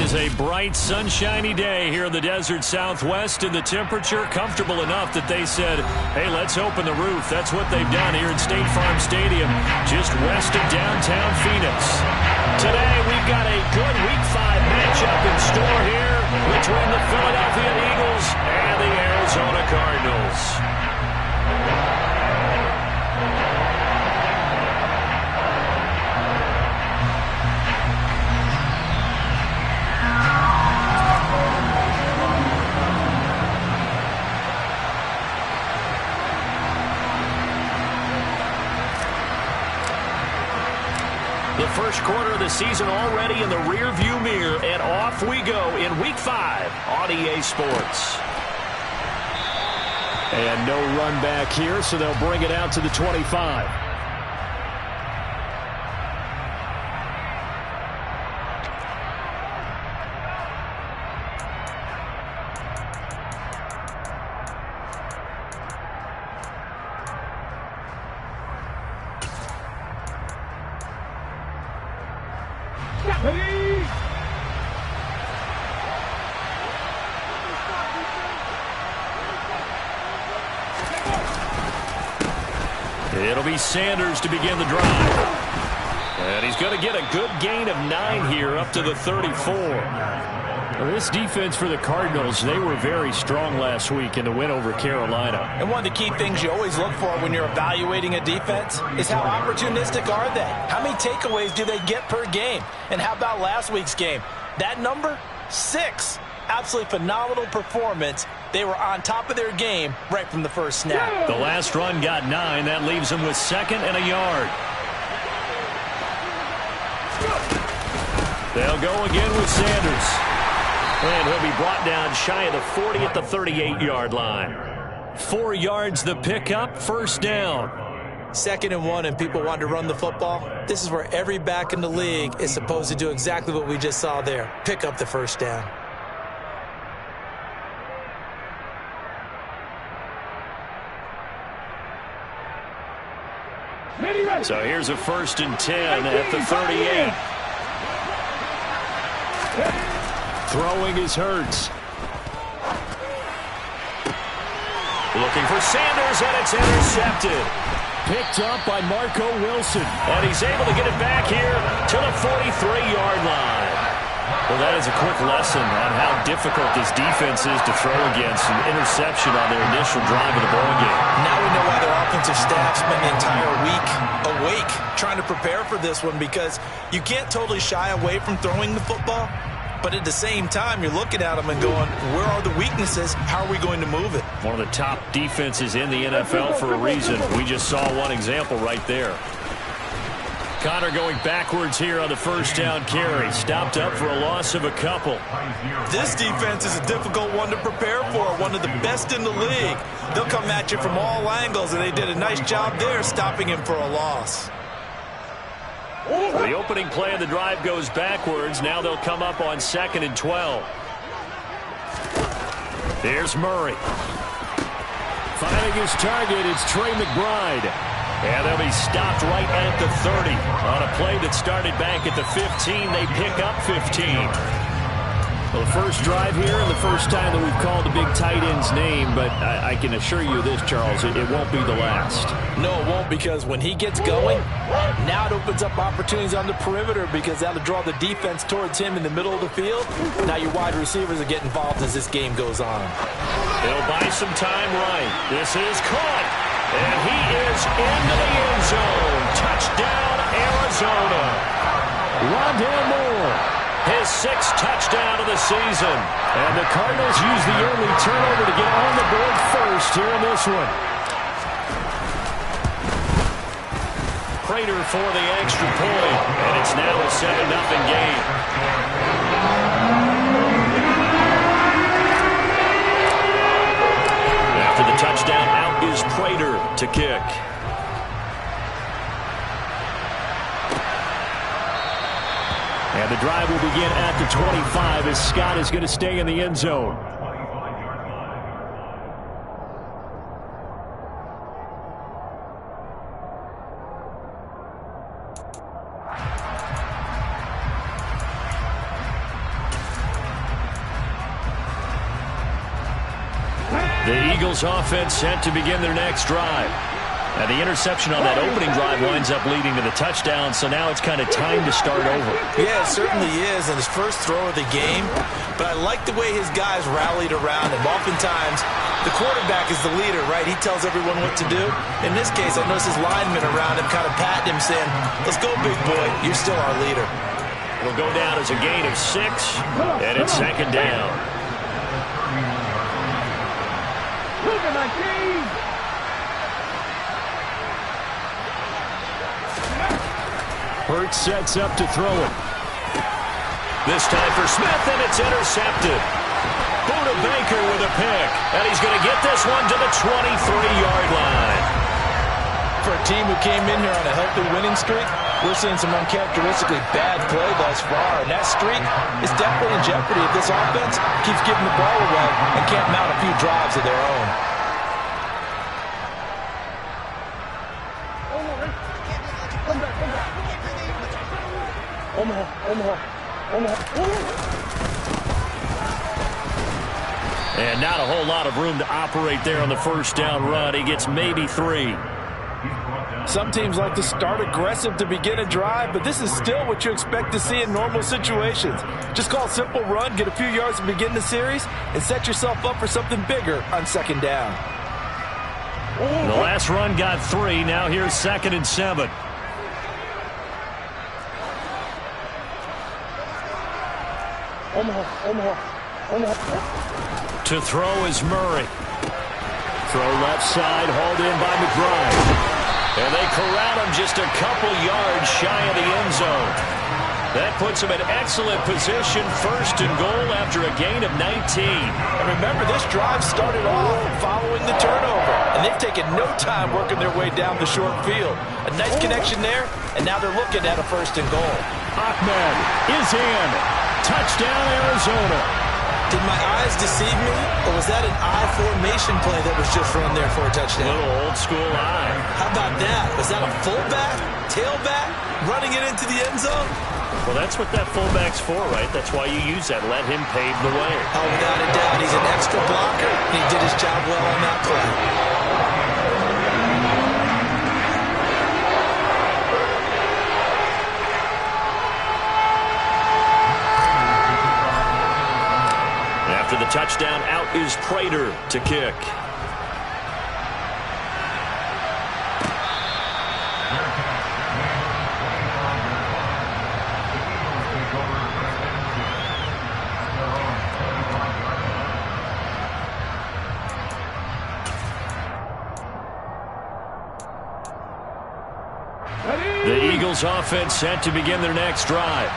is a bright, sunshiny day here in the desert Southwest, and the temperature comfortable enough that they said, hey, let's open the roof. That's what they've done here at State Farm Stadium, just west of downtown Phoenix. Today, we've got a good Week 5 matchup in store here between the Philadelphia Eagles and the Arizona Cardinals. The first quarter of the season already in the rearview mirror, and off we go in Week 5 on EA Sports. And no run back here, so they'll bring it out to the 25. It'll be Sanders to begin the drive. And he's going to get a good gain of 9 here up to the 34. Well, this defense for the Cardinals, they were very strong last week in the win over Carolina. And one of the key things you always look for when you're evaluating a defense is how opportunistic are they? How many takeaways do they get per game? And how about last week's game? That number, 6. Absolutely phenomenal performance. They were on top of their game right from the first snap. The last run got 9. That leaves them with 2nd and a yard. They'll go again with Sanders. And he'll be brought down shy of the 40 at the 38-yard line. 4 yards the pickup, first down. 2nd and 1, and people want to run the football. This is where every back in the league is supposed to do exactly what we just saw there. Pick up the first down. So here's a 1st and 10 at the 38. Throwing is Hurts. Looking for Sanders, and it's intercepted. Picked up by Marco Wilson. And he's able to get it back here to the 43-yard line. Well, that is a quick lesson on how difficult this defense is to throw against. An interception on their initial drive of the ball game. Now we know why their offensive staff spent the entire week awake trying to prepare for this one, because you can't totally shy away from throwing the football. But at the same time, you're looking at them and going, where are the weaknesses? How are we going to move it? One of the top defenses in the NFL for a reason. We just saw one example right there. Connor going backwards here on the first down carry. Stopped up for a loss of a couple. This defense is a difficult one to prepare for, one of the best in the league. They'll come at you from all angles, and they did a nice job there stopping him for a loss. The opening play of the drive goes backwards. Now they'll come up on 2nd and 12. Here's Murray. Finding his target, it's Trey McBride. And they'll be stopped right at the 30. On a play that started back at the 15, they pick up 15. Well, the first drive here and the first time that we've called the big tight end's name, but I can assure you this, Charles, it won't be the last. No, it won't, because when he gets going, now it opens up opportunities on the perimeter, because that'll draw the defense towards him in the middle of the field. Now your wide receivers are getting involved as this game goes on. They'll buy some time right. This is caught, and he is into the end zone. Touchdown, Arizona. Rondale Moore. His 6th touchdown of the season. And the Cardinals use the early turnover to get on the board first here in this one. Prater for the extra point, and it's now a 7-0 game. After the touchdown, out is Prater to kick. And the drive will begin at the 25 as Scott is going to stay in the end zone. The Eagles offense set to begin their next drive. Now the interception on that opening drive winds up leading to the touchdown, so now it's kind of time to start over. Yeah, it certainly is, and his first throw of the game. But I like the way his guys rallied around him. Oftentimes, the quarterback is the leader, right? He tells everyone what to do. In this case, I noticed his linemen around him kind of patting him, saying, "Let's go, big boy. You're still our leader." It'll go down as a gain of 6, and it's second down. Hurts sets up to throw it. This time for Smith, and it's intercepted. Buda Baker with a pick, and he's going to get this one to the 23-yard line. For a team who came in here on a healthy winning streak, we're seeing some uncharacteristically bad play thus far, and that streak is definitely in jeopardy if this offense keeps giving the ball away and can't mount a few drives of their own. And not a whole lot of room to operate there on the first down run. He gets maybe 3. Some teams like to start aggressive to begin a drive, but this is still what you expect to see in normal situations. Just call a simple run, get a few yards to begin the series, and set yourself up for something bigger on second down. The last run got 3. Now here's 2nd and 7. To throw is Murray. Throw left side, hauled in by McBride. And they corral him just a couple yards shy of the end zone. That puts him in excellent position, 1st and goal after a gain of 19. And remember, this drive started off following the turnover, and they've taken no time working their way down the short field. A nice connection there, and now they're looking at a 1st and goal. Ahmed is in. Touchdown, Arizona. Did my eyes deceive me, or was that an I formation play that was just run there for a touchdown? A little old school eye. How about that? Was that a fullback, tailback, running it into the end zone? Well, that's what that fullback's for, right? That's why you use that. Let him pave the way. Oh, without a doubt. He's an extra blocker, and he did his job well on that play. After the touchdown, out is Prater to kick. The Eagles offense set to begin their next drive.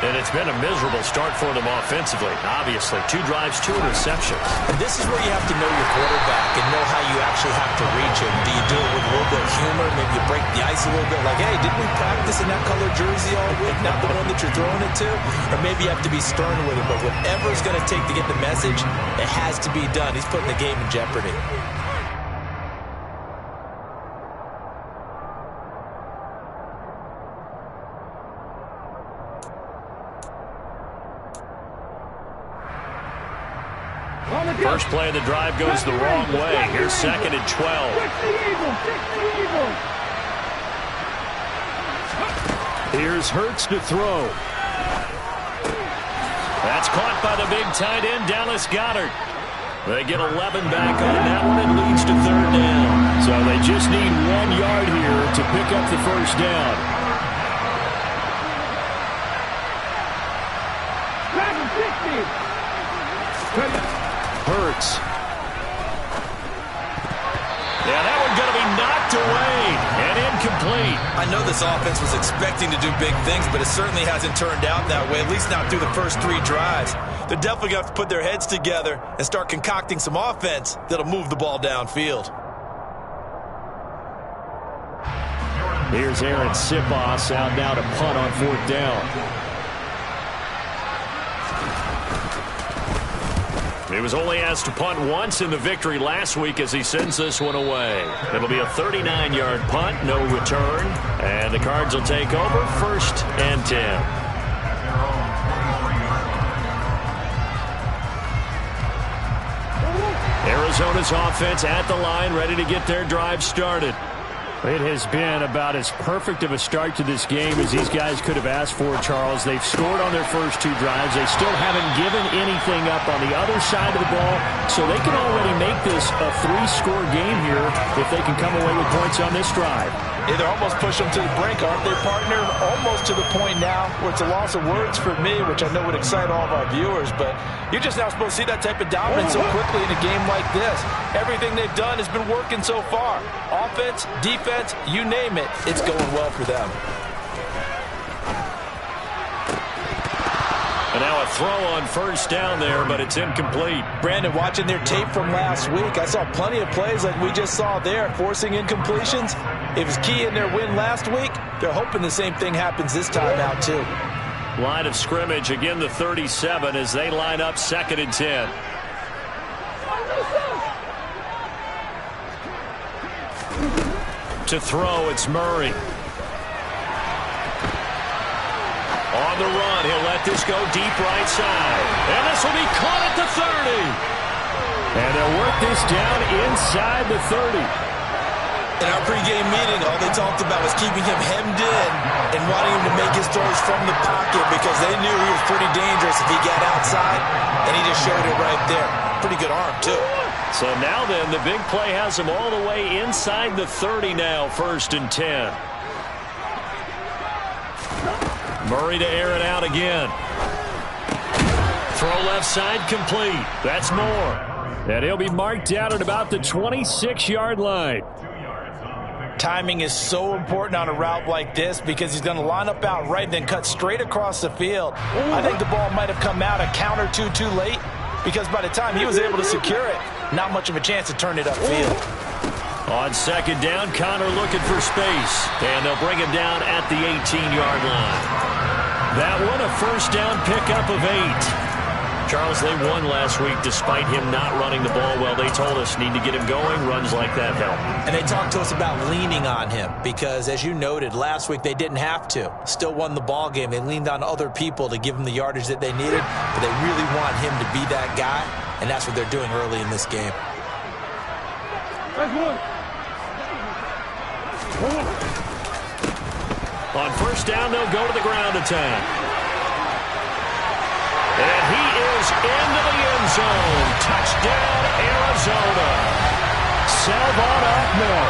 And it's been a miserable start for them offensively. Obviously, 2 drives, 2 interceptions. And this is where you have to know your quarterback and know how you actually have to reach him. Do you do it with a little bit of humor? Maybe you break the ice a little bit like, hey, didn't we practice in that color jersey all week? Not the one that you're throwing it to? Or maybe you have to be stern with him. But whatever it's going to take to get the message, it has to be done. He's putting the game in jeopardy. First play of the drive goes the wrong way. Here's 2nd and 12. Here's Hurts to throw. That's caught by the big tight end, Dallas Goedert. They get 11 back on that one. It leads to 3rd down. So they just need 1 yard here to pick up the first down. Hurts. Yeah, that one going to be knocked away and incomplete. I know this offense was expecting to do big things, but it certainly hasn't turned out that way, at least not through the first 3 drives. They're definitely going to have to put their heads together and start concocting some offense that'll move the ball downfield. Here's Aaron Sipos out now to punt on 4th down. He was only asked to punt once in the victory last week as he sends this one away. It'll be a 39-yard punt, no return, and the Cards will take over 1st and 10. Arizona's offense at the line, ready to get their drive started. It has been about as perfect of a start to this game as these guys could have asked for, Charles. They've scored on their first two drives. They still haven't given anything up on the other side of the ball, so they can already make this a three-score game here if they can come away with points on this drive. Yeah, they're almost pushing them to the brink, aren't they, partner? Almost to the point now where it's a loss of words for me, which I know would excite all of our viewers, but you're just not supposed to see that type of dominance so quickly in a game like this. Everything they've done has been working so far. Offense, defense, you name it, it's going well for them. And now a throw on first down there, but it's incomplete. Brandon, watching their tape from last week, I saw plenty of plays like we just saw there, forcing incompletions. It was key in their win last week. They're hoping the same thing happens this time out, too. Line of scrimmage, again the 37 as they line up 2nd and 10. To throw, it's Murray. On the run, he'll let this go deep right side. And this will be caught at the 30. And they'll work this down inside the 30. In our pregame meeting, all they talked about was keeping him hemmed in and wanting him to make his throws from the pocket because they knew he was pretty dangerous if he got outside, and he just showed it right there. Pretty good arm, too. So now then, the big play has him all the way inside the 30 now, 1st and 10. Murray to air it out again. Throw left side complete. That's more. And he'll be marked out at about the 26-yard line. Timing is so important on a route like this because he's going to line up out right and then cut straight across the field. I think the ball might have come out a count or two too late because by the time he was able to secure it, not much of a chance to turn it upfield. On 2nd down, Connor looking for space. And they'll bring him down at the 18-yard line. That one a first down pickup of 8. Charles, they won last week despite him not running the ball well. They told us need to get him going. Runs like that help. And they talked to us about leaning on him because, as you noted, last week they didn't have to. Still won the ball game. They leaned on other people to give them the yardage that they needed, but they really want him to be that guy, and that's what they're doing early in this game. On first down, they'll go to the ground attack. And he is into the end zone. Touchdown, Arizona. Salvon Ahmed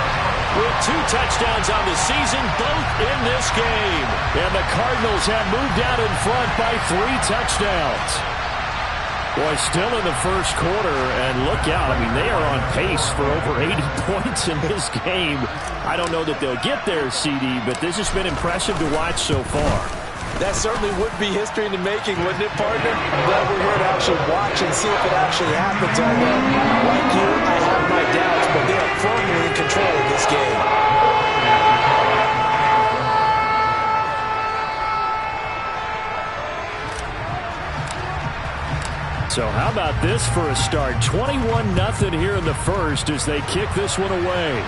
with 2 touchdowns on the season, both in this game. And the Cardinals have moved out in front by 3 touchdowns. Boy, still in the first quarter, and look out. I mean, they are on pace for over 80 points in this game. I don't know that they'll get there, CD, but this has been impressive to watch so far. That certainly would be history in the making, wouldn't it, partner? I'm glad we're here to actually watch and see if it actually happens. Although, like you, I have my doubts, but they are firmly in control of this game. So how about this for a start? 21-0 here in the first as they kick this one away.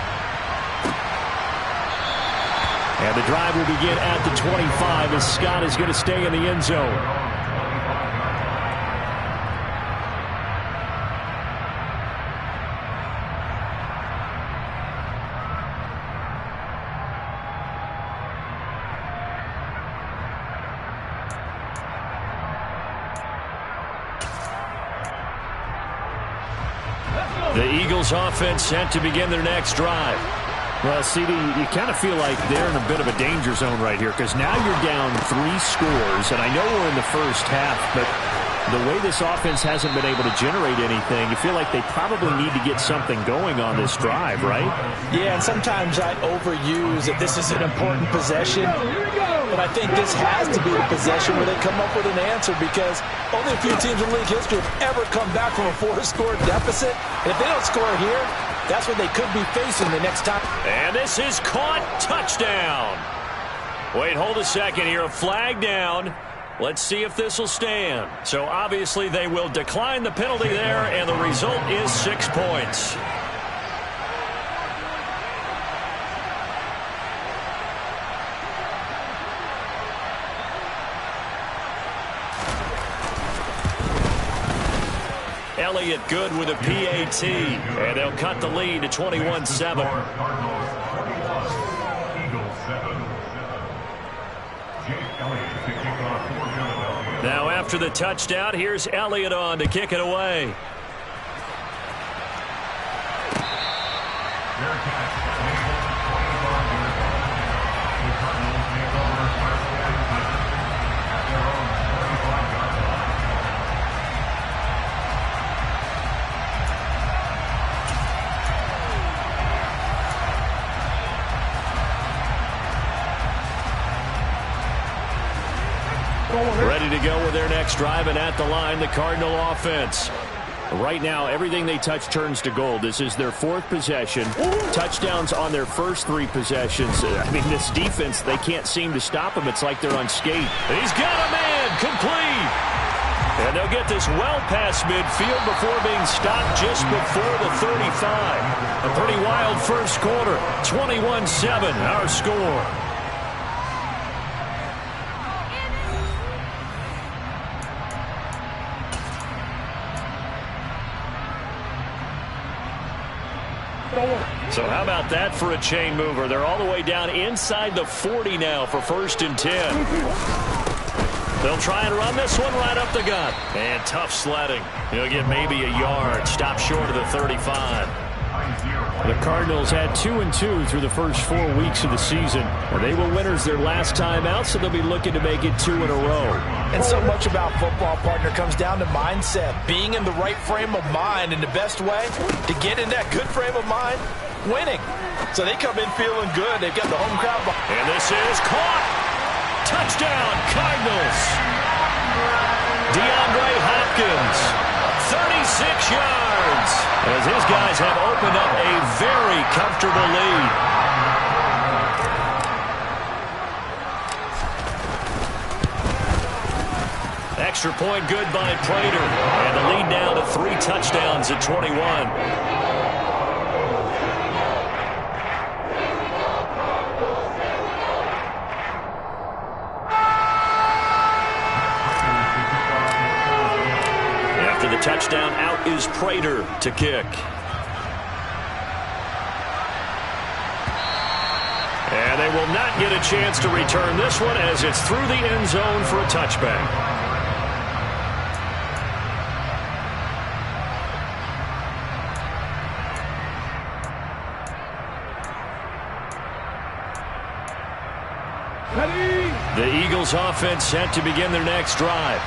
And the drive will begin at the 25 as Scott is going to stay in the end zone. The Eagles offense set to begin their next drive. Well, CD, you kind of feel like they're in a bit of a danger zone right here because now you're down 3 scores, and I know we're in the first half, but the way this offense hasn't been able to generate anything, you feel like they probably need to get something going on this drive, right? Yeah, and sometimes I overuse that this is an important possession, but I think this has to be the possession where they come up with an answer because only a few teams in league history have ever come back from a 4-score deficit, and if they don't score here, that's what they could be facing the next time. And this is caught. Touchdown. Wait, hold a second here. A flag down. Let's see if this will stand. So obviously they will decline the penalty there, and the result is 6 points. Elliott good with a PAT. And they'll cut the lead to 21-7. Now after the touchdown, here's Elliott on to kick it away. Ready to go with their next drive, and at the line, the Cardinal offense. Right now, everything they touch turns to gold. This is their 4th possession. Touchdowns on their first 3 possessions. I mean, this defense, they can't seem to stop them. It's like they're unscathed. He's got a man, complete. And they'll get this well past midfield before being stopped just before the 35. A pretty wild first quarter. 21-7, our score. So how about that for a chain mover? They're all the way down inside the 40 now for 1st and 10. They'll try and run this one right up the gut. And tough sledding. He'll get maybe a yard. Stop short of the 35. The Cardinals had 2-2 through the first 4 weeks of the season. They were winners their last time out, so they'll be looking to make it 2 in a row. And so much about football, partner, comes down to mindset. Being in the right frame of mind, and the best way to get in that good frame of mind, winning. So they come in feeling good. They've got the home crowd. And this is caught. Touchdown, Cardinals. DeAndre Hopkins, 36 yards. As his guys have opened up a very comfortable lead. Extra point good by Prater. And the lead now to 3 touchdowns at 21. The touchdown, out is Prater to kick. And they will not get a chance to return this one as it's through the end zone for a touchback. The Eagles offense set to begin their next drive.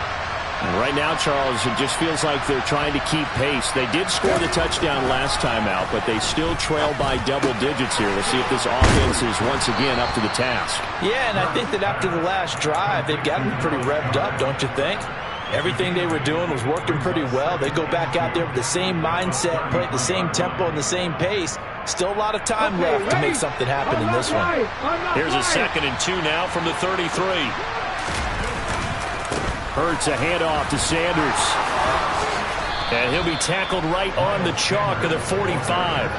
And right now, Charles, it just feels like they're trying to keep pace. They did score the touchdown last time out, but they still trail by double digits here. We'll see if this offense is once again up to the task. Yeah, and I think that after the last drive, they've gotten pretty revved up, don't you think? Everything they were doing was working pretty well. They go back out there with the same mindset, play at the same tempo and the same pace. Still a lot of time left to make something happen in this one. Here's a 2nd and 2 now from the 33. Hurts a handoff to Sanders. And he'll be tackled right on the chalk of the 45.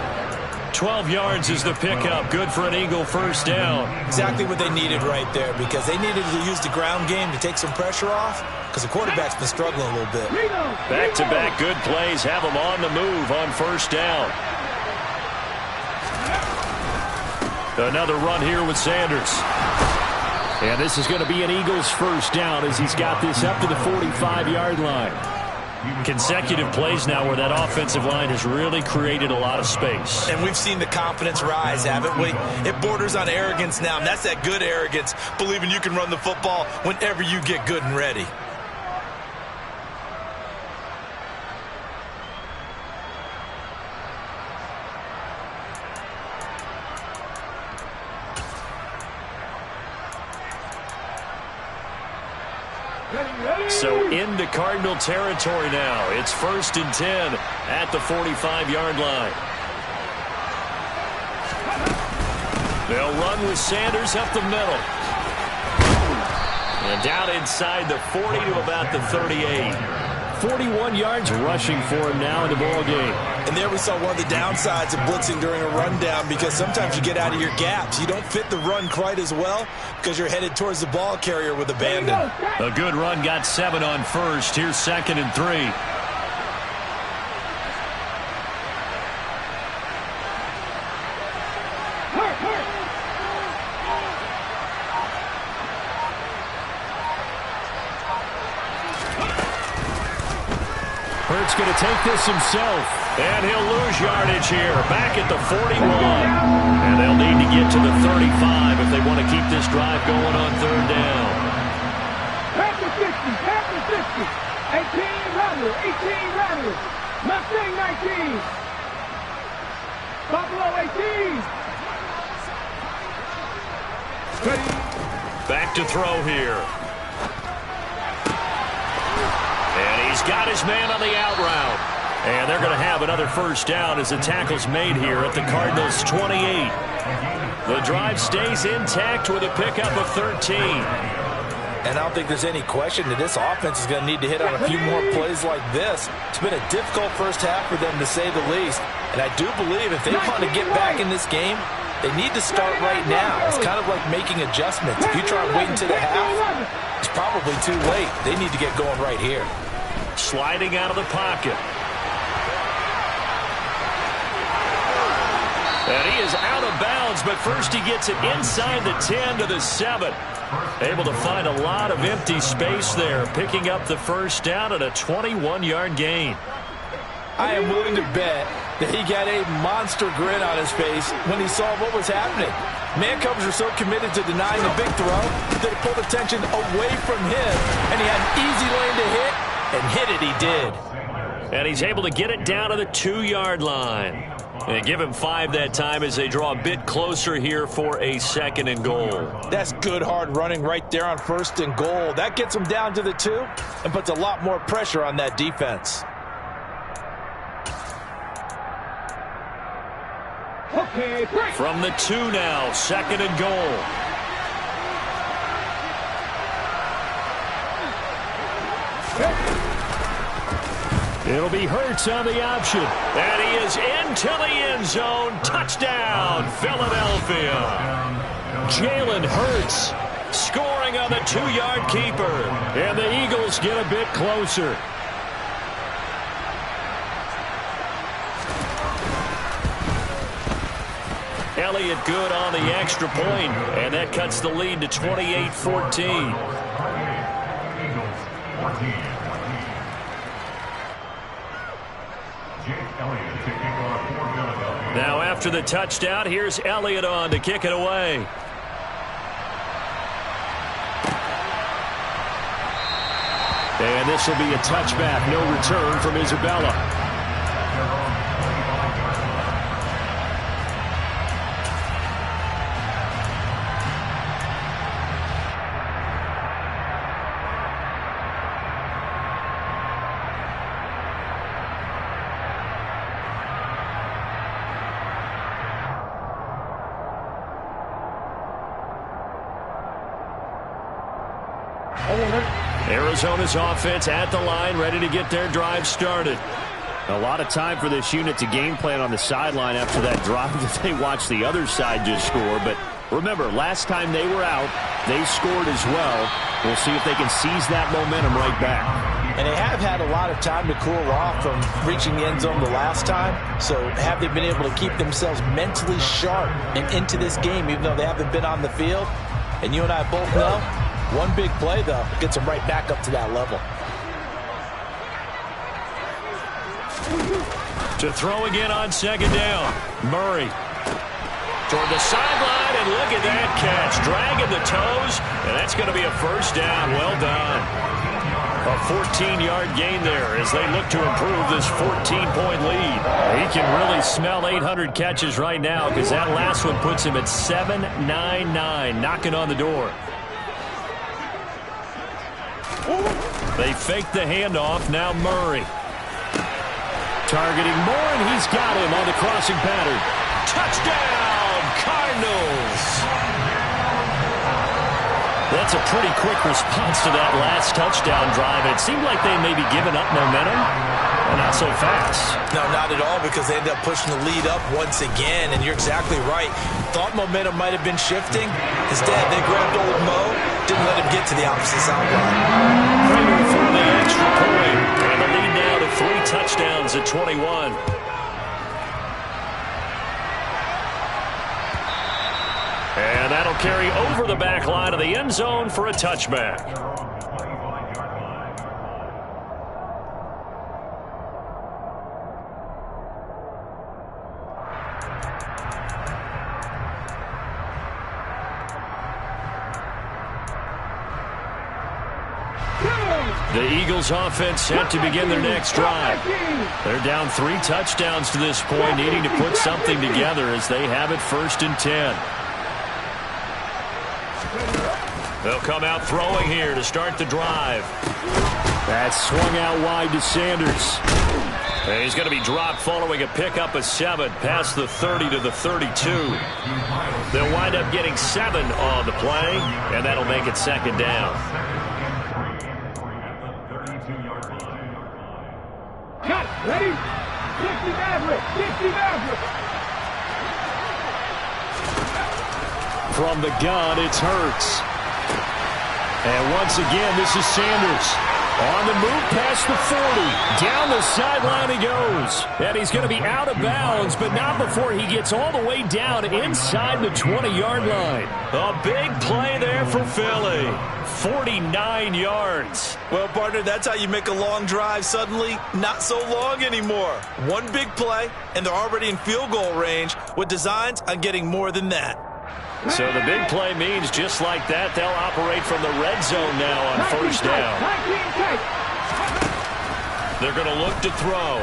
12 yards is the pickup. Good for an Eagle first down. Exactly what they needed right there, because they needed to use the ground game to take some pressure off, because the quarterback's been struggling a little bit. Back-to-back good plays have them on the move on first down. Another run here with Sanders. And this is going to be an Eagles first down as he's got this up to the 45-yard line. Consecutive plays now where that offensive line has really created a lot of space. And we've seen the confidence rise, haven't we? It borders on arrogance now, and that's that good arrogance, believing you can run the football whenever you get good and ready. So into Cardinal territory now. It's 1st and 10 at the 45-yard line. They'll run with Sanders up the middle. And down inside the 40 to about the 38. 41 yards rushing for him now in the ball game. And there we saw one of the downsides of blitzing during a rundown, because sometimes you get out of your gaps. You don't fit the run quite as well because you're headed towards the ball carrier with abandon. A good run got 7 on first. Here's 2nd and 3. Hurts going to take this himself. And he'll lose yardage here. Back at the 41. And they'll need to get to the 35 if they want to keep this drive going on third down. Pack the 50, pack the 50. 18 Rattler, 18 Rattler. Mustang 19. Buffalo 18. Back to throw here. And he's got his man on the out route. And they're going to have another first down as the tackle's made here at the Cardinals' 28. The drive stays intact with a pickup of 13. And I don't think there's any question that this offense is going to need to hit on a few more plays like this. It's been a difficult first half for them, to say the least. And I do believe if they want to get back in this game, they need to start right now. It's kind of like making adjustments. If you try and wait until the half, it's probably too late. They need to get going right here. Sliding out of the pocket. And he is out of bounds, but first he gets it inside the 10 to the 7. Able to find a lot of empty space there, picking up the first down at a 21-yard gain. I am willing to bet that he got a monster grin on his face when he saw what was happening. Man covers are so committed to denying the big throw that it pulled attention away from him, and he had an easy lane to hit, and hit it he did. And he's able to get it down to the 2-yard line. And give him 5 that time as they draw a bit closer here for a 2nd and goal. That's good hard running right there on 1st and goal. That gets them down to the 2 and puts a lot more pressure on that defense. Okay, break. From the 2 now, 2nd and goal. It'll be Hurts on the option. And he is into the end zone. Touchdown, Philadelphia. Jalen Hurts Scoring on the 2-yard keeper. And the Eagles get a bit closer. Elliott good on the extra point, and that cuts the lead to 28-14. Now after the touchdown, here's Elliott on to kick it away. And this will be a touchback, no return from Isabella. Arizona's offense at the line, ready to get their drive started. A lot of time for this unit to game plan on the sideline after that drive that they watched the other side just score. But remember, last time they were out, they scored as well. We'll see if they can seize that momentum right back. And they have had a lot of time to cool off from reaching the end zone the last time. So have they been able to keep themselves mentally sharp and into this game, even though they haven't been on the field? And you and I both know, one big play, though, gets them right back up to that level. To throw again on 2nd down. Murray toward the sideline, and look at that catch. Dragging the toes, and that's going to be a first down. Well done. A 14-yard gain there as they look to improve this 14-point lead. He can really smell 800 catches right now because that last one puts him at 799, knocking on the door. They fake the handoff. Now Murray. Targeting Moore, and he's got him on the crossing pattern. Touchdown, Cardinals! That's a pretty quick response to that last touchdown drive. And it seemed like they may be giving up momentum. Well, not so fast. No, not at all, because they ended up pushing the lead up once again. And you're exactly right. Thought momentum might have been shifting. Instead, they grabbed old Mo, didn't let him get to the opposite sideline. Kramer for the extra point. And the lead now to 3 touchdowns at 21. And that'll carry over the back line of the end zone for a touchback. The Eagles offense set to begin their next drive. They're down 3 touchdowns to this point, needing to put something together as they have it 1st and 10. They'll come out throwing here to start the drive. That swung out wide to Sanders. And he's going to be dropped following a pickup of 7 past the 30 to the 32. They'll wind up getting 7 on the play, and that'll make it 2nd down. Cut. Ready? 60 Maverick. 60 Maverick. From the gun, it's Hurts. And once again, this is Sanders. On the move past the 40. Down the sideline he goes. And he's going to be out of bounds, but not before he gets all the way down inside the 20-yard line. A big play there for Philly. 49 yards. Well, partner, that's how you make a long drive suddenly not so long anymore. One big play, and they're already in field goal range with designs on getting more than that. So the big play means just like that, they'll operate from the red zone now on 1st down. They're going to look to throw.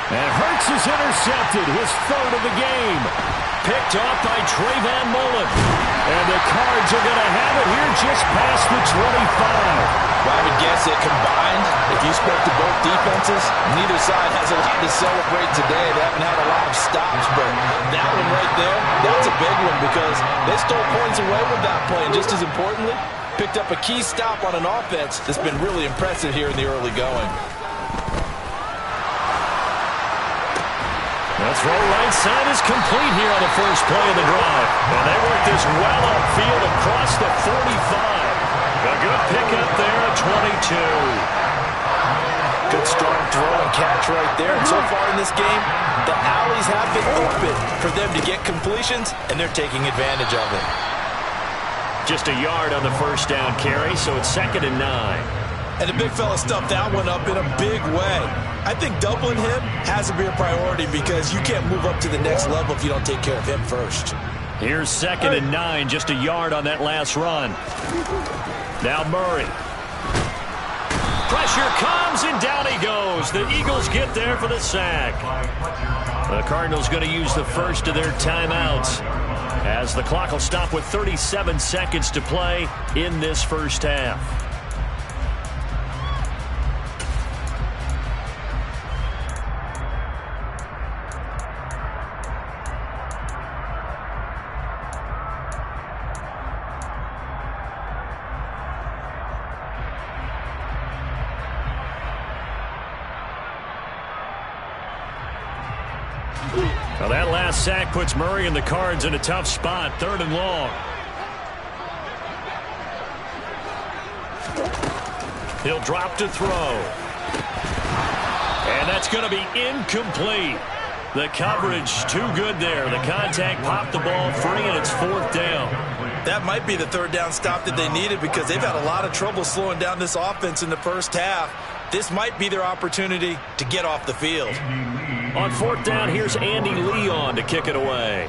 And Hurts is intercepted, his 3rd of the game. Picked off by Trayvon Mullen. And the Cards are going to have it here just past the 25. Well, I would guess that combined, if you spoke to both defenses, neither side has a lot to celebrate today. They haven't had a lot of stops, but that one right there, that's a big one because they stole points away with that play. And just as importantly, picked up a key stop on an offense that's been really impressive here in the early going. The throw right side is complete here on the first play of the drive. And they work this well upfield across the 45. A good pickup there at 22. Good strong throw and catch right there. And so far in this game, the alleys have been open for them to get completions, and they're taking advantage of it. Just a yard on the 1st down carry, so it's 2nd and 9. And the big fella stuffed that one up in a big way. I think doubling him has to be a priority because you can't move up to the next level if you don't take care of him first. Here's 2nd and 9, just a yard on that last run. Now Murray. Pressure comes, and down he goes. The Eagles get there for the sack. The Cardinals going to use the first of their timeouts as the clock will stop with 37 seconds to play in this 1st half. Now that last sack puts Murray and the Cards in a tough spot, 3rd and long. He'll drop to throw. And that's going to be incomplete. The coverage too good there. The contact popped the ball free, and it's 4th down. That might be the 3rd down stop that they needed because they've had a lot of trouble slowing down this offense in the 1st half. This might be their opportunity to get off the field. On 4th down, here's Andy Leon to kick it away.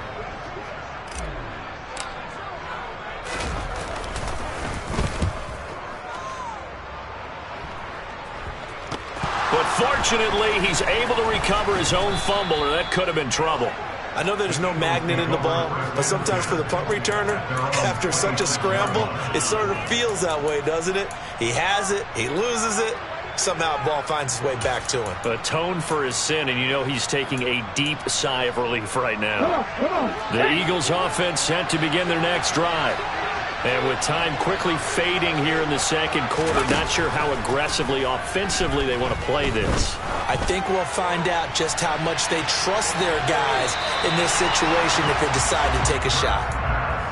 But fortunately, he's able to recover his own fumble, or that could have been trouble. I know there's no magnet in the ball, but sometimes for the punt returner, after such a scramble, it sort of feels that way, doesn't it? He has it, he loses it, somehow the ball finds its way back to him. Atone for his sin, and you know he's taking a deep sigh of relief right now. The Eagles offense set to begin their next drive. And with time quickly fading here in the 2nd quarter, not sure how aggressively, offensively they want to play this. I think we'll find out just how much they trust their guys in this situation if they decide to take a shot.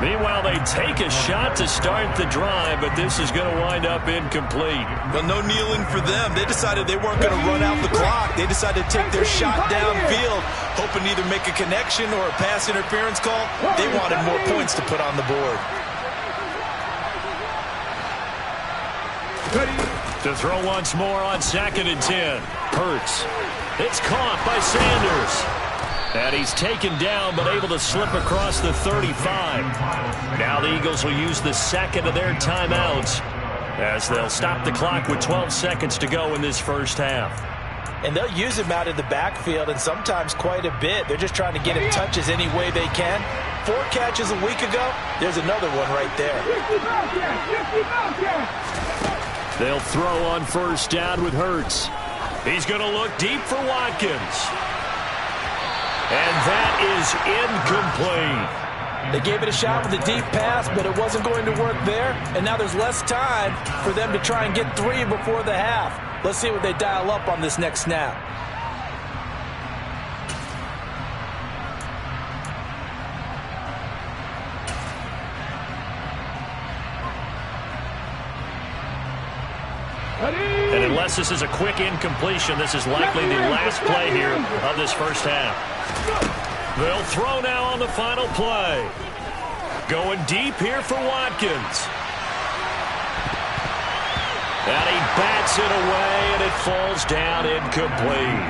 Meanwhile, they take a shot to start the drive, but this is going to wind up incomplete. Well, no kneeling for them. They decided they weren't going to run out the clock. They decided to take their shot downfield, hoping to either make a connection or a pass interference call. They wanted more points to put on the board. To throw once more on 2nd and 10. Hurts. It's caught by Sanders. And he's taken down, but able to slip across the 35. Now the Eagles will use the second of their timeouts as they'll stop the clock with 12 seconds to go in this first half. And they'll use him out in the backfield, and sometimes quite a bit. They're just trying to get him touches any way they can. 4 catches a week ago. There's another one right there. They'll throw on first down with Hurts. He's going to look deep for Watkins. And that is incomplete. They gave it a shot with a deep pass, but it wasn't going to work there. And now there's less time for them to try and get 3 before the half. Let's see what they dial up on this next snap. And unless this is a quick incompletion, this is likely the last play here of this first half. They'll throw now on the final play. Going deep here for Watkins. And he bats it away, and it falls down incomplete.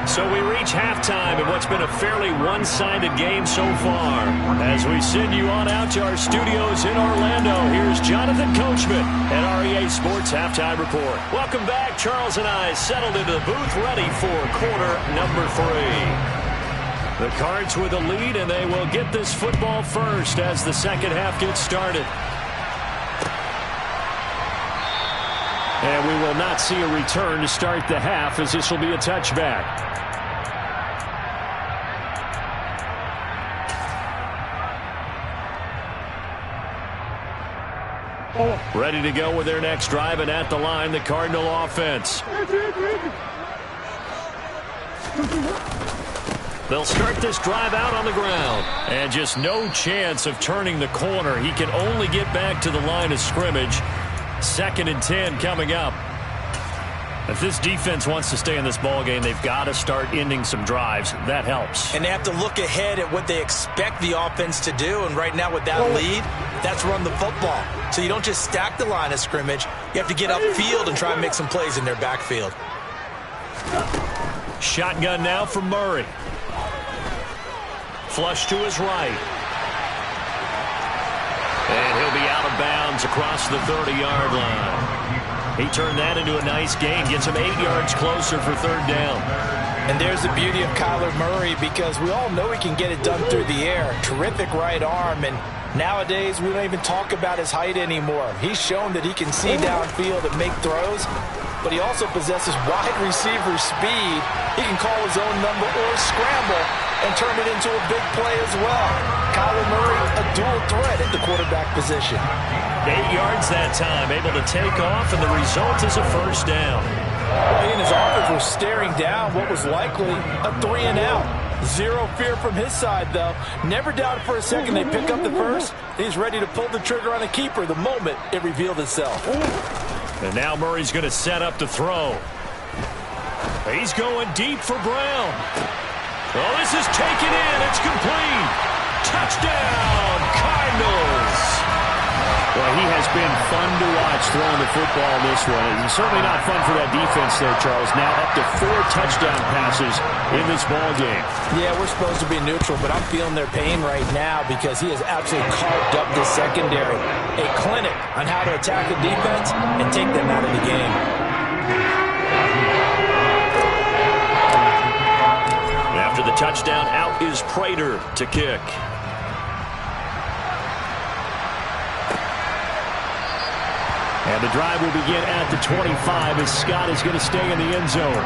So we reach halftime in what's been a fairly one-sided game so far. As we send you on out to our studios in Orlando, here's Jonathan Coachman at REA Sports Halftime Report. Welcome back. Charles and I settled into the booth, ready for quarter number 3. The Cards with a lead, and they will get this football first as the second half gets started. And we will not see a return to start the half, as this will be a touchback. Ready to go with their next drive, and at the line, the Cardinal offense. They'll start this drive out on the ground. And just no chance of turning the corner. He can only get back to the line of scrimmage. 2nd and 10 coming up. If this defense wants to stay in this ballgame, they've got to start ending some drives. That helps. And they have to look ahead at what they expect the offense to do. And right now with that lead, that's run the football. So you don't just stack the line of scrimmage. You have to get upfield and try and make some plays in their backfield. Shotgun now for Murray. Flush to his right. And he'll be out of bounds across the 30-yard line. He turned that into a nice gain. Gets him 8 yards closer for 3rd down. And there's the beauty of Kyler Murray, because we all know he can get it done through the air. Terrific right arm, and nowadays we don't even talk about his height anymore. He's shown that he can see downfield and make throws, but he also possesses wide receiver speed. He can call his own number or scramble and turn it into a big play as well. Kyler Murray, a dual threat at the quarterback position. 8 yards that time, able to take off, and the result is a first down. Well, he and his offense were staring down what was likely a 3-and-out. Zero fear from his side, though. Never doubted for a second they pick up the first. He's ready to pull the trigger on a keeper the moment it revealed itself. And now Murray's going to set up to throw. He's going deep for Brown. Oh, this is taken in. It's complete. Touchdown, Cardinals. Well, he has been fun to watch throwing the football this way. It's certainly not fun for that defense, though, Charles. Now up to 4 touchdown passes in this ball game. Yeah, we're supposed to be neutral, but I'm feeling their pain right now because he has absolutely carved up the secondary. A clinic on how to attack the defense and take them out of the game. After the touchdown, out is Prater to kick. And the drive will begin at the 25 as Scott is going to stay in the end zone.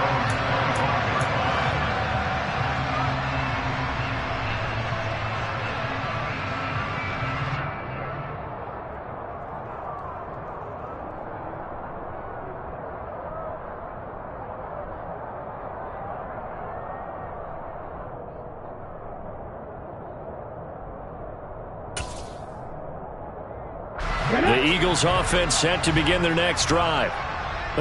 The Eagles offense set to begin their next drive.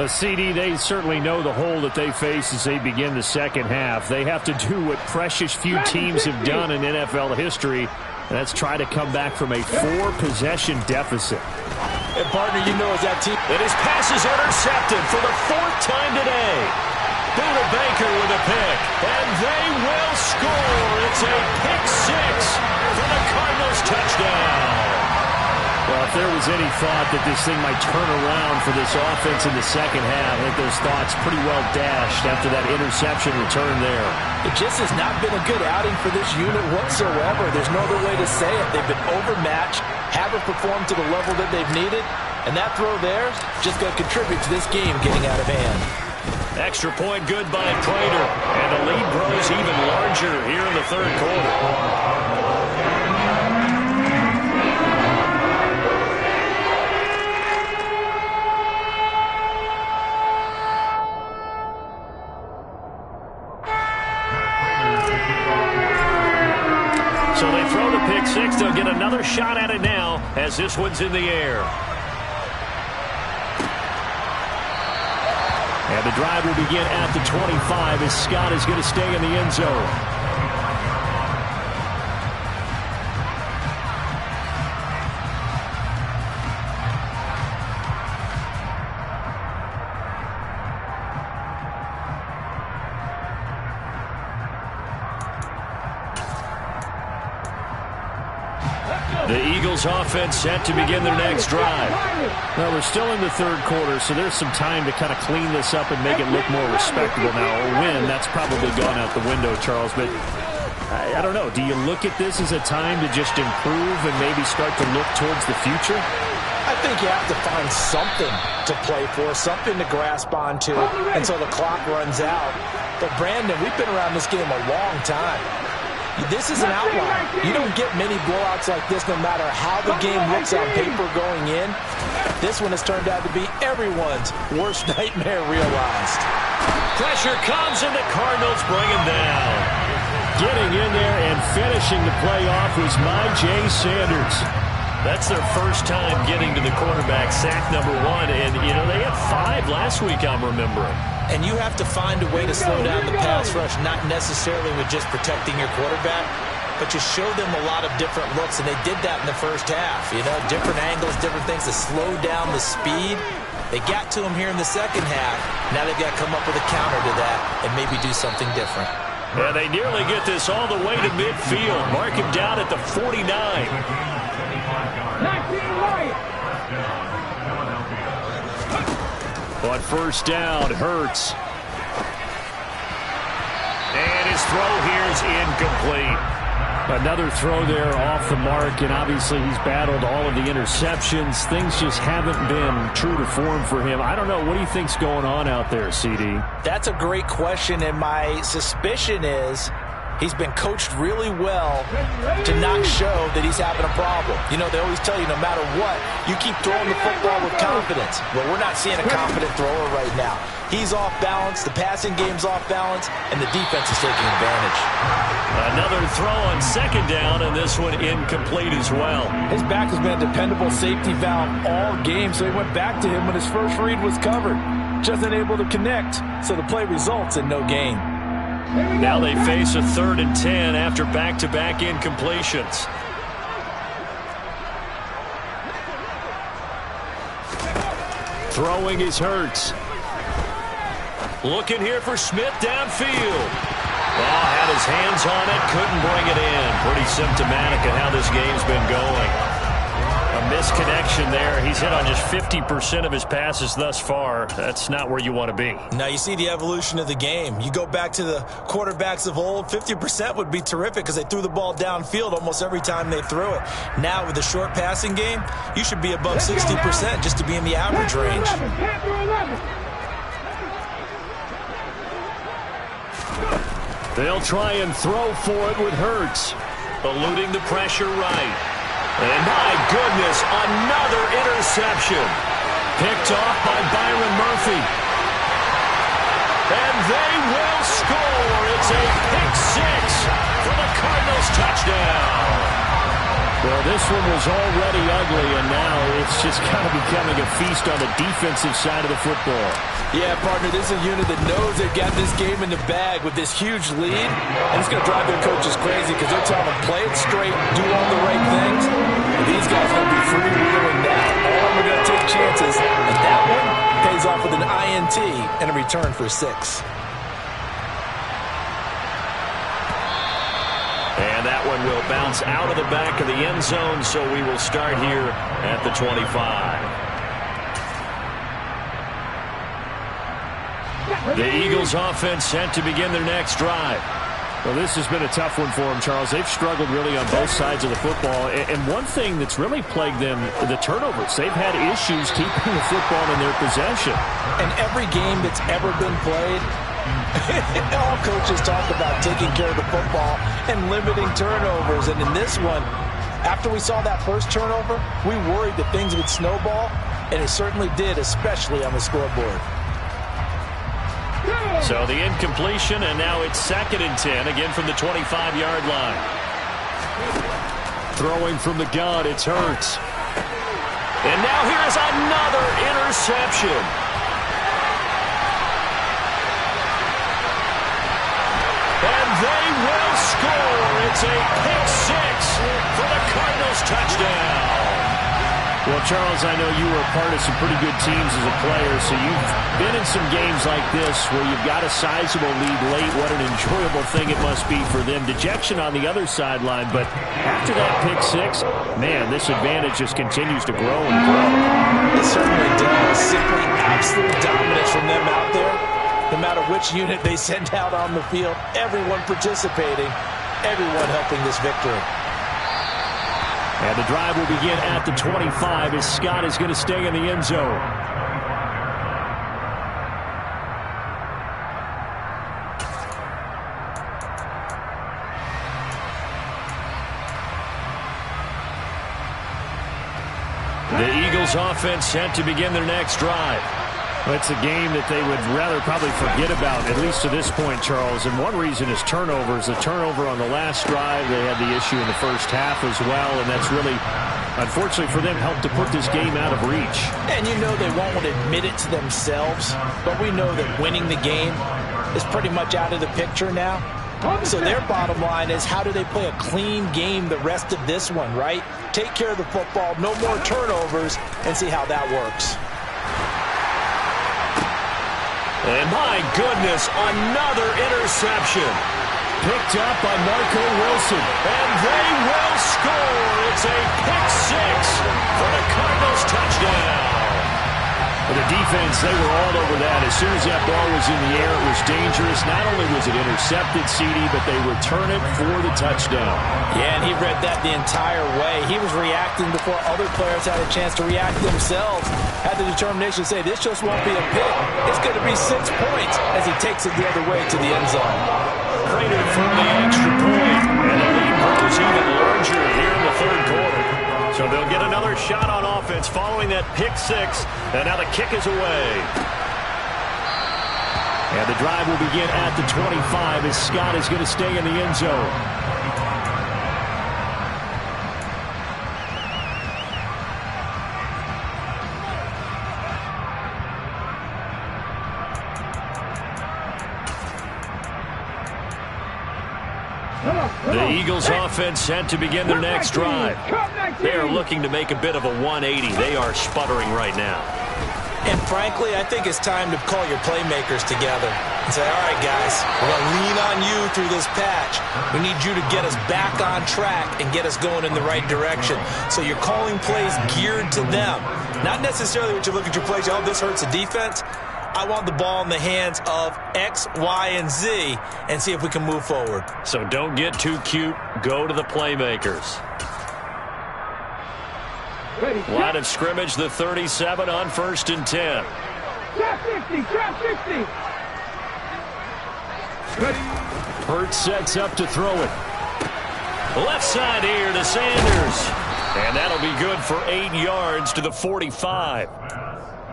CD, they certainly know the hole that they face as they begin the second half. They have to do what precious few teams have done in NFL history, and that's try to come back from a 4-possession deficit. And partner, you know, as that team, and his pass is intercepted for the 4th time today. Buda Baker with a pick. And they will score. It's a pick six for the Cardinals touchdown. Well, if there was any thought that this thing might turn around for this offense in the second half, I think those thoughts pretty well dashed after that interception return there. It just has not been a good outing for this unit whatsoever. There's no other way to say it. They've been overmatched, haven't performed to the level that they've needed, and that throw there is just going to contribute to this game getting out of hand. Extra point good by Prater, and the lead grows even larger here in the third quarter. So they throw the pick six. They'll get another shot at it now as this one's in the air. And the drive will begin at the 25 as Scott is going to stay in the end zone. The Eagles offense set to begin their next drive. Well, we're still in the third quarter, so there's some time to kind of clean this up and make it look more respectable now. A win, that's probably gone out the window, Charles, but I don't know. Do you look at this as a time to just improve and maybe start to look towards the future? I think you have to find something to play for, something to grasp onto until the clock runs out. But, Brandon, we've been around this game a long time. This is an outlier. You don't get many blowouts like this no matter how the game looks on paper going in. This one has turned out to be everyone's worst nightmare realized. Pressure comes and the Cardinals bring him down. Getting in there and finishing the play off was Jay Sanders. That's their first time getting to the quarterback, sack number one. And, you know, they had 5 last week, I'm remembering. And you have to find a way to slow down the pass rush, not necessarily with just protecting your quarterback, but you show them a lot of different looks, and they did that in the first half. You know, different angles, different things to slow down the speed. They got to him here in the second half. Now they've got to come up with a counter to that and maybe do something different. Yeah, they nearly get this all the way to midfield. Mark him down at the 49. 19 right. On first down, Hurts. And his throw here is incomplete. Another throw there off the mark, and obviously he's battled all of the interceptions. Things just haven't been true to form for him. I don't know. What do you think's going on out there, CD? That's a great question, and my suspicion is he's been coached really well to not show that he's having a problem. You know, they always tell you no matter what, you keep throwing the football with confidence. Well, we're not seeing a confident thrower right now. He's off balance, the passing game's off balance, and the defense is taking advantage. Another throw on second down, and this one incomplete as well. His back has been a dependable safety valve all game, so he went back to him when his first read was covered. Just unable to connect, so the play results in no gain. Now they face a 3rd and 10 after back-to-back incompletions. Throwing is Hurts. Looking here for Smith downfield. Well, had his hands on it, couldn't bring it in. Pretty symptomatic of how this game's been going. A misconnection there. He's hit on just 50% of his passes thus far. That's not where you want to be. Now you see the evolution of the game. You go back to the quarterbacks of old, 50% would be terrific because they threw the ball downfield almost every time they threw it. Now with the short passing game, you should be above 60% just to be in the average range. They'll try and throw for it with Hurts. Eluding the pressure right. And my goodness, another interception. Picked off by Byron Murphy. And they will score. It's a pick six for the Cardinals touchdown. Well, this one was already ugly, and now it's just kind of becoming a feast on the defensive side of the football. Yeah, partner, this is a unit that knows they've got this game in the bag with this huge lead, and it's going to drive their coaches crazy because they're telling them, play it straight, do all the right things. And these guys are going to be freewheeling now. All of them are going to take chances, and that one pays off with an INT and a return for 6. one will bounce out of the back of the end zone, so we will start here at the 25. The Eagles offense set to begin their next drive. Well, this has been a tough one for them, Charles. They've struggled really on both sides of the football. And one thing that's really plagued them, the turnovers. They've had issues keeping the football in their possession. And every game that's ever been played, all coaches talk about taking care of the football and limiting turnovers. And in this one, after we saw that first turnover, we worried that things would snowball, and it certainly did, especially on the scoreboard. So the incompletion, and now it's 2nd and 10, again from the 25-yard line. Throwing from the gun, it's Hurts. And now here's another interception. And they will score. It's a pick 6 for the Cardinals touchdown. Well, Charles, I know you were a part of some pretty good teams as a player, so you've been in some games like this where you've got a sizable lead late. What an enjoyable thing it must be for them. Dejection on the other sideline, but after that pick 6, man, this advantage just continues to grow and grow. It certainly does. Simply absolute dominance from them out there. No matter which unit they send out on the field, everyone participating, everyone helping this victory. And the drive will begin at the 25 as Scott is going to stay in the end zone. The Eagles offense set to begin their next drive. It's a game that they would rather probably forget about, at least to this point, Charles. And one reason is turnovers. The turnover on the last drive, they had the issue in the first half as well, and that's really, unfortunately for them, helped to put this game out of reach. And you know they won't admit it to themselves, but we know that winning the game is pretty much out of the picture now. So their bottom line is, how do they play a clean game the rest of this one, right? Take care of the football, no more turnovers, and see how that works. And my goodness, another interception. Picked up by Marco Wilson. And they will score. It's a pick 6 for the Cardinals touchdown. For the defense, they were all over that. As soon as that ball was in the air, it was dangerous. Not only was it intercepted, CD, but they return it for the touchdown. Yeah, and he read that the entire way. He was reacting before other players had a chance to react themselves. Had the determination to say, this just won't be a pick. It's going to be 6 points as he takes it the other way to the end zone. Cratered from the extra point. And the lead grows even larger here in the third quarter. So they'll get another shot on offense following that pick 6. And now the kick is away. And the drive will begin at the 25 as Scott is going to stay in the end zone. The Eagles offense set to begin their next drive. They are looking to make a bit of a 180. They are sputtering right now. And frankly, I think it's time to call your playmakers together and say, all right, guys, we're going to lean on you through this patch. We need you to get us back on track and get us going in the right direction. So you're calling plays geared to them. Not necessarily what you look at your plays, oh, this hurts the defense. I want the ball in the hands of X, Y, and Z and see if we can move forward. So don't get too cute. Go to the playmakers. Line of scrimmage, the 37 on 1st and 10. Trap 60, trap 60. Hurts sets up to throw it. Left side here to Sanders. And that'll be good for 8 yards to the 45.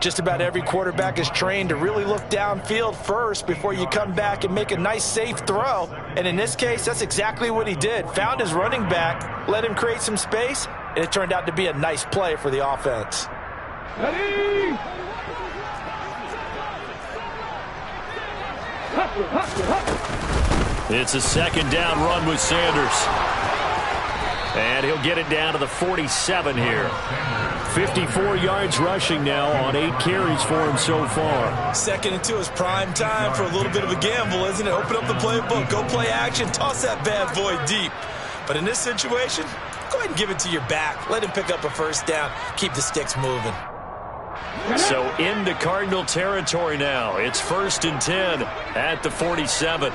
Just about every quarterback is trained to really look downfield first before you come back and make a nice, safe throw. And in this case, that's exactly what he did. Found his running back, let him create some space, and it turned out to be a nice play for the offense. Ready? It's a 2nd down run with Sanders. And he'll get it down to the 47 here. 54 yards rushing now on 8 carries for him so far. 2nd and 2 is prime time for a little bit of a gamble, isn't it? Open up the playbook, go play action, toss that bad boy deep. But in this situation, go ahead and give it to your back. Let him pick up a first down. Keep the sticks moving. So into Cardinal territory now. It's 1st and 10 at the 47.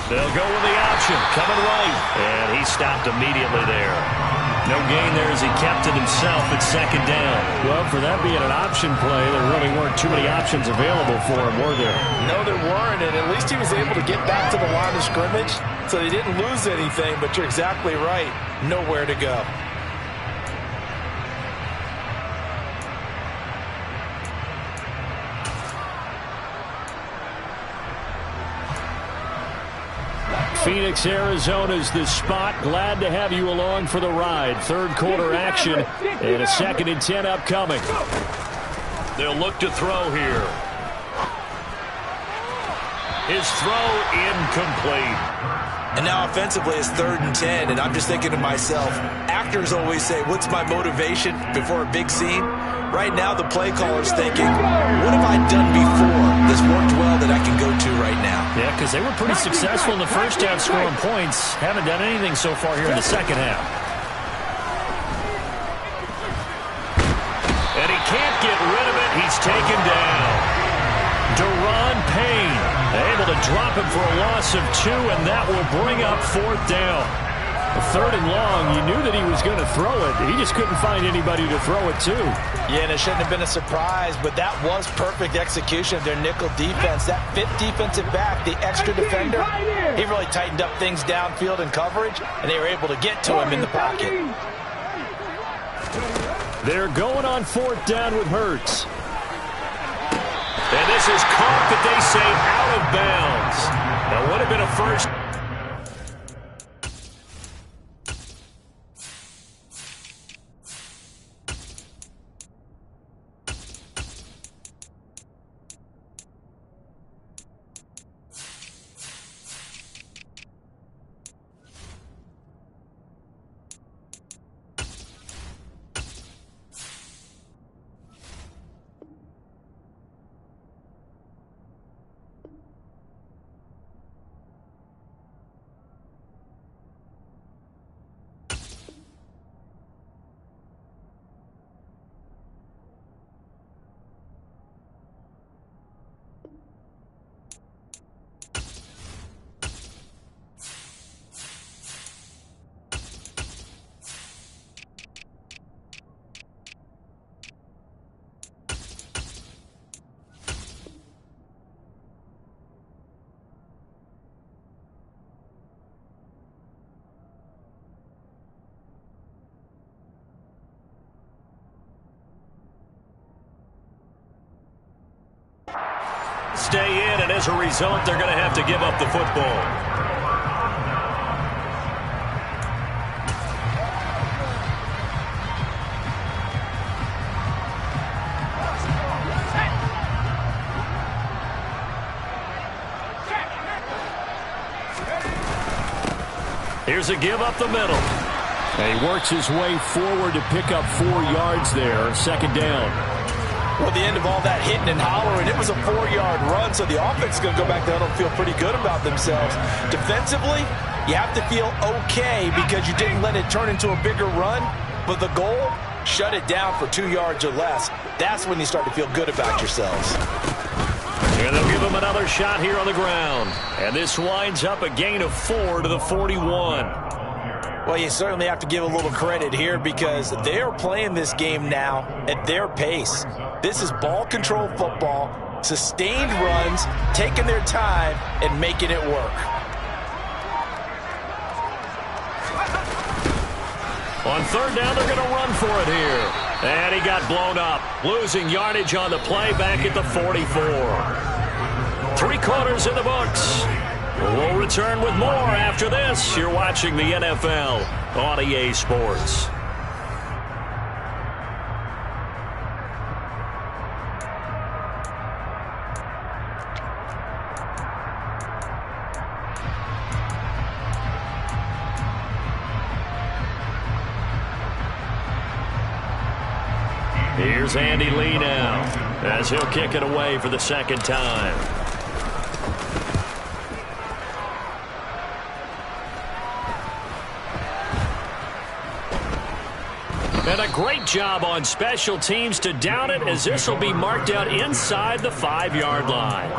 They'll go with the option. Coming right. And he stopped immediately there. No gain there as he kept it himself at 2nd down. Well, for that being an option play, there really weren't too many options available for him, were there? No, there weren't, and at least he was able to get back to the line of scrimmage, so they didn't lose anything, but you're exactly right. Nowhere to go. Phoenix, Arizona's the spot. Glad to have you along for the ride. 3rd quarter action and a 2nd and 10 upcoming. They'll look to throw here. His throw incomplete. And now offensively it's 3rd and 10, and I'm just thinking to myself, actors always say, what's my motivation before a big scene? Right now the play caller's thinking, what have I done before that's worked well that I can go to right now? Yeah, because they were pretty successful in the first half scoring points. Haven't done anything so far here in the second half. And he can't get rid of it. He's taken down. Deron Payne able to drop him for a loss of 2, and that will bring up 4th down. 3rd and long, you knew that he was going to throw it. He just couldn't find anybody to throw it to. Yeah, and it shouldn't have been a surprise, but that was perfect execution of their nickel defense. That 5th defensive back, the extra defender, he really tightened up things downfield in coverage, and they were able to get to him in the pocket. They're going on 4th down with Hurts. And this is caught that they say out of bounds. That would have been a first. Stay in, and as a result, they're going to have to give up the football. Here's a give up the middle. And he works his way forward to pick up 4 yards there, 2nd down. Well, the end of all that hitting and hollering, it was a 4-yard run, so the offense is going to go back there and feel pretty good about themselves. Defensively, you have to feel okay because you didn't let it turn into a bigger run, but the goal, shut it down for 2 yards or less. That's when you start to feel good about yourselves. And they'll give him another shot here on the ground. And this winds up a gain of 4 to the 41. Well, you certainly have to give a little credit here because they are playing this game now at their pace. This is ball control football, sustained runs, taking their time, and making it work. On 3rd down, they're going to run for it here. And he got blown up, losing yardage on the play back at the 44. 3 quarters in the books. We'll return with more after this. You're watching the NFL on EA Sports. Here's Andy Lee now as he'll kick it away for the 2nd time. And a great job on special teams to down it, as this will be marked out inside the 5-yard line.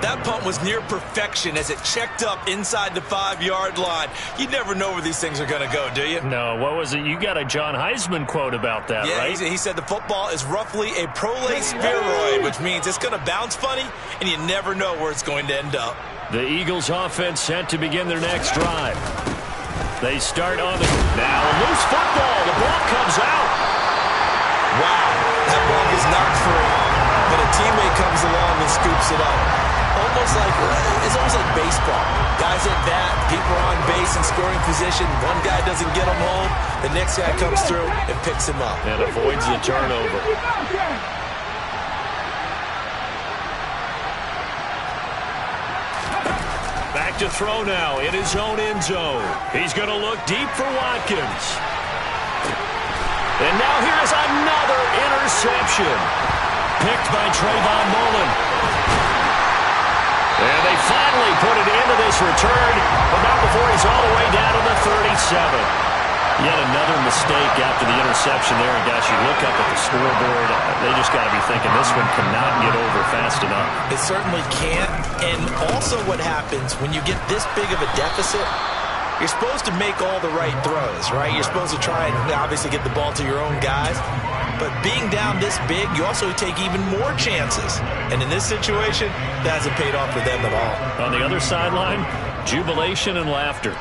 That punt was near perfection as it checked up inside the 5-yard line. You never know where these things are going to go, do you? No, what was it? You got a John Heisman quote about that, right? Yeah, he said the football is roughly a prolate spheroid, which means it's going to bounce funny, and you never know where it's going to end up. The Eagles offense set to begin their next drive. They start on the... Now, a loose football. The ball comes out. Wow, that ball is knocked free, but a teammate comes along and scoops it up. It's almost like baseball. Guys at bat, people are on base in scoring position. One guy doesn't get him home. The next guy comes through and picks him up. And avoids the turnover. Back to throw now in his own end zone. He's going to look deep for Watkins. And now here's another interception. Picked by Trayvon Mullen. And they finally put it into this return, but not before he's all the way down to the 37. Yet another mistake after the interception there. And gosh, you look up at the scoreboard, they just got to be thinking this one cannot get over fast enough. It certainly can't. And also what happens when you get this big of a deficit, you're supposed to make all the right throws, right? You're supposed to try and obviously get the ball to your own guys. But being down this big, you also take even more chances. And in this situation, that hasn't paid off for them at all. On the other sideline, jubilation and laughter.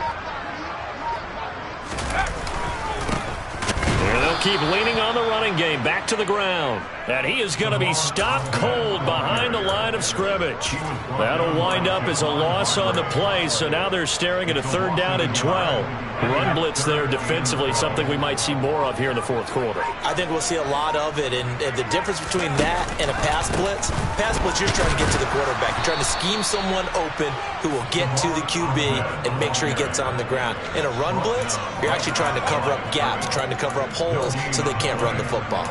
And they'll keep leaning on the running game. Back to the ground. And he is going to be stopped cold behind the line of scrimmage. That'll wind up as a loss on the play. So now they're staring at a 3rd down and 12. Run blitz there defensively, something we might see more of here in the 4th quarter. I think we'll see a lot of it, and the difference between that and a pass blitz, you're trying to get to the quarterback. You're trying to scheme someone open who will get to the QB and make sure he gets on the ground. In a run blitz, you're actually trying to cover up gaps, trying to cover up holes so they can't run the football.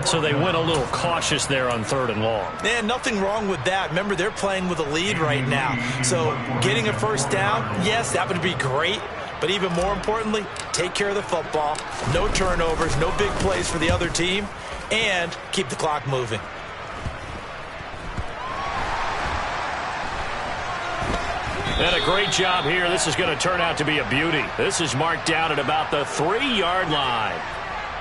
So they went a little cautious there on 3rd and long. Man, nothing wrong with that. Remember, they're playing with a lead right now. So getting a 1st down, yes, that would be great. But even more importantly, take care of the football. No turnovers, no big plays for the other team, and keep the clock moving. And a great job here. This is going to turn out to be a beauty. This is marked down at about the 3-yard line.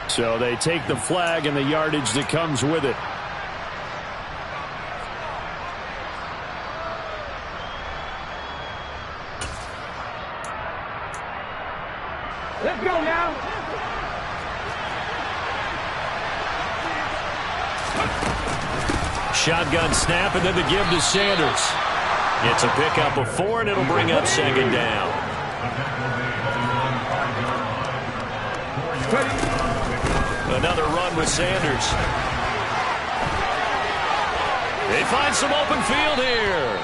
So they take the flag and the yardage that comes with it. Let's go now. Shotgun snap, and then the give to Sanders. It's a pickup of 4, and it'll bring up 2nd down. Another run with Sanders. They find some open field here.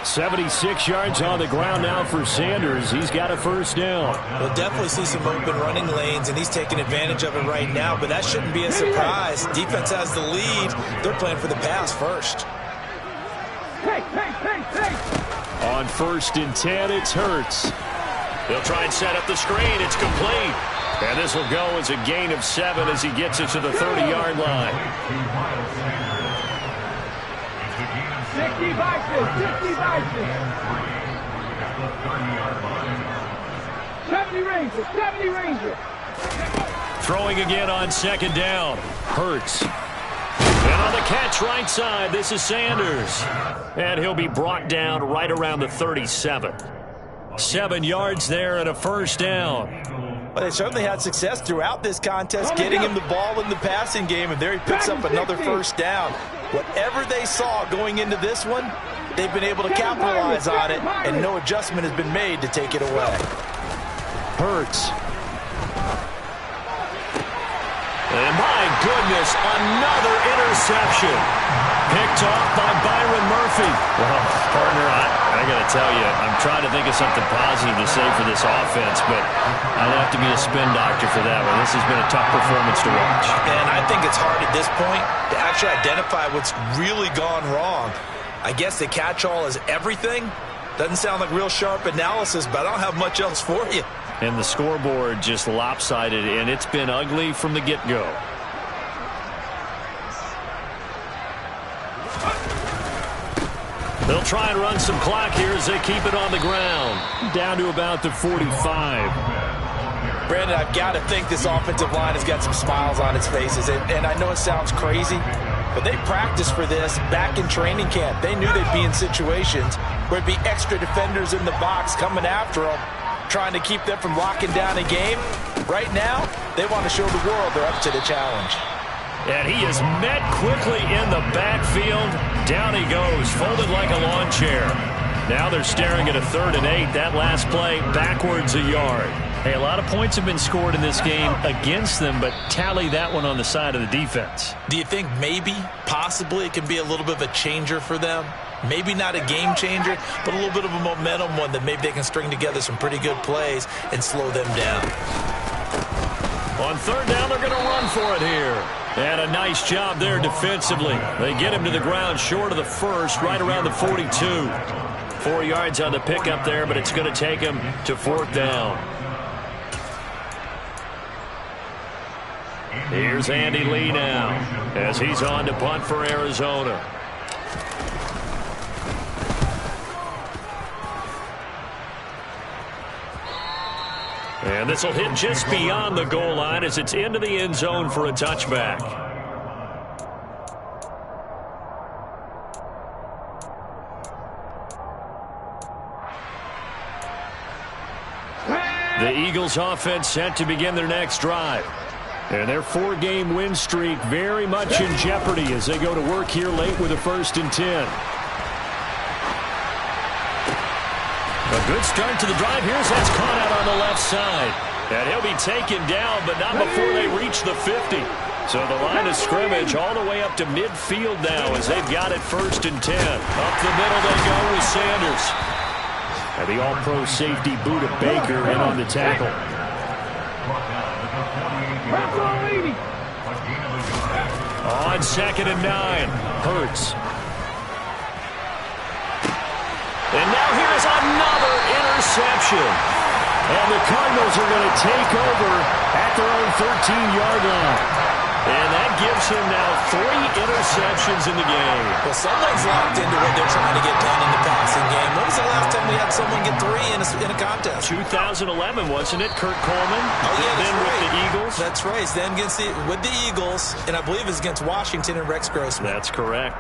76 yards on the ground now for Sanders. He's got a 1st down. We'll definitely see some open running lanes, and he's taking advantage of it right now, but that shouldn't be a surprise. Defense has the lead. They're playing for the pass first. On 1st and 10, it's Hurts. They'll try and set up the screen. It's complete. And this will go as a gain of 7 as he gets it to the 30-yard line. 60 Vikings, 70 Rangers, 70 Rangers. Throwing again on 2nd down. Hurts. And on the catch right side, this is Sanders. And he'll be brought down right around the 37. 7 yards there and a 1st down. Well, they certainly had success throughout this contest, getting him the ball in the passing game, and there he picks up another 1st down. Whatever they saw going into this one, they've been able to capitalize on it, and no adjustment has been made to take it away. Hurts. And my goodness, another interception. Picked off by Byron Murphy. Well, partner, I got to tell you, I'm trying to think of something positive to say for this offense, but I'd have to be a spin doctor for that one. This has been a tough performance to watch. And I think it's hard at this point to actually identify what's really gone wrong. I guess the catch-all is everything. Doesn't sound like real sharp analysis, but I don't have much else for you. And the scoreboard just lopsided, and it's been ugly from the get-go. They'll try and run some clock here as they keep it on the ground. Down to about the 45. Brandon, I've got to think this offensive line has got some smiles on its faces. And I know it sounds crazy, but they practiced for this back in training camp. They knew they'd be in situations where it'd be extra defenders in the box coming after them, trying to keep them from locking down a game. Right now, they want to show the world they're up to the challenge. And he is met quickly in the backfield. Down he goes, folded like a lawn chair. Now they're staring at a 3rd and 8. That last play, backwards a yard. Hey, a lot of points have been scored in this game against them, but tally that one on the side of the defense. Do you think maybe, possibly, it can be a little bit of a changer for them? Maybe not a game changer, but a little bit of a momentum one that maybe they can string together some pretty good plays and slow them down. On 3rd down, they're going to run for it here. And a nice job there defensively. They get him to the ground short of the 1st, right around the 42. 4 yards on the pickup there, but it's going to take him to 4th down. Here's Andy Lee now as he's on to punt for Arizona. And this will hit just beyond the goal line as it's into the end zone for a touchback. The Eagles offense set to begin their next drive. And their 4-game win streak very much in jeopardy as they go to work here late with a 1st and 10. A good start to the drive. Here's that's caught out on the left side. And he'll be taken down, but not before they reach the 50. So the line of scrimmage all the way up to midfield now as they've got it 1st and 10. Up the middle they go with Sanders. And the all-pro safety Buda Baker in on the tackle. On 2nd and 9, Hurts. And now here's another interception. And the Cardinals are going to take over at their own 13-yard line. And that gives him now 3 interceptions in the game. Well, someone's locked into what they're trying to get done in the passing game. When was the last time we had someone get 3 in a contest? 2011, wasn't it? Kurt Coleman. Oh, yeah, that's then right. With the Eagles. That's right. Then with the Eagles, and I believe it's against Washington and Rex Grossman. That's correct.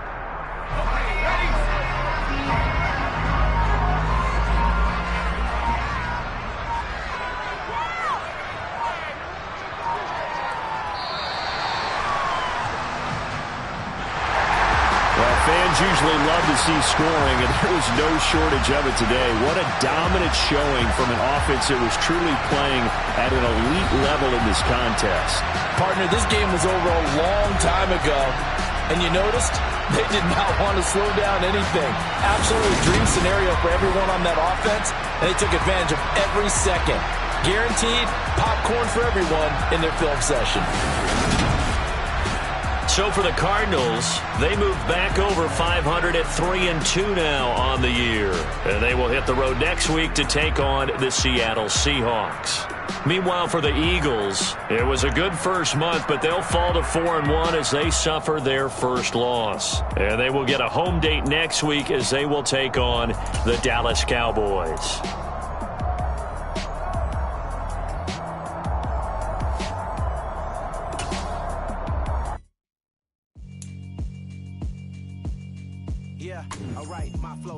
Fans usually love to see scoring, and there was no shortage of it today. What a dominant showing from an offense that was truly playing at an elite level in this contest. Partner, this game was over a long time ago, and you noticed they did not want to slow down anything. Absolutely dream scenario for everyone on that offense, and they took advantage of every second. Guaranteed popcorn for everyone in their film session. So for the Cardinals, they move back over 500 at 3-2 now on the year. And they will hit the road next week to take on the Seattle Seahawks. Meanwhile, for the Eagles, it was a good first month, but they'll fall to 4-1 as they suffer their first loss. And they will get a home date next week as they will take on the Dallas Cowboys.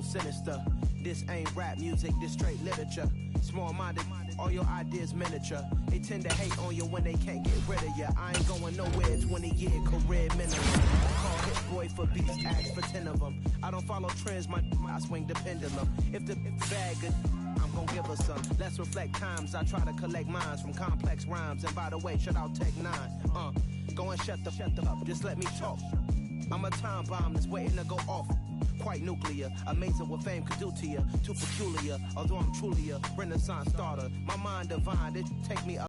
Sinister. This ain't rap music, this straight literature. Small-minded, all your ideas miniature. They tend to hate on you when they can't get rid of you. I ain't going nowhere, 20-year career minimum. Call hit boy for beats, ask for 10 of them. I don't follow trends, I swing the pendulum. If the bag good, I'm gonna give her some. Let's reflect times, I try to collect minds from complex rhymes. And by the way, shut out Tech 9. Go and shut the up, just let me talk. I'm a time bomb that's waiting to go off. Quite nuclear, amazing what fame could do to you. Too peculiar, although I'm truly a Renaissance starter. My mind divine, it take me up.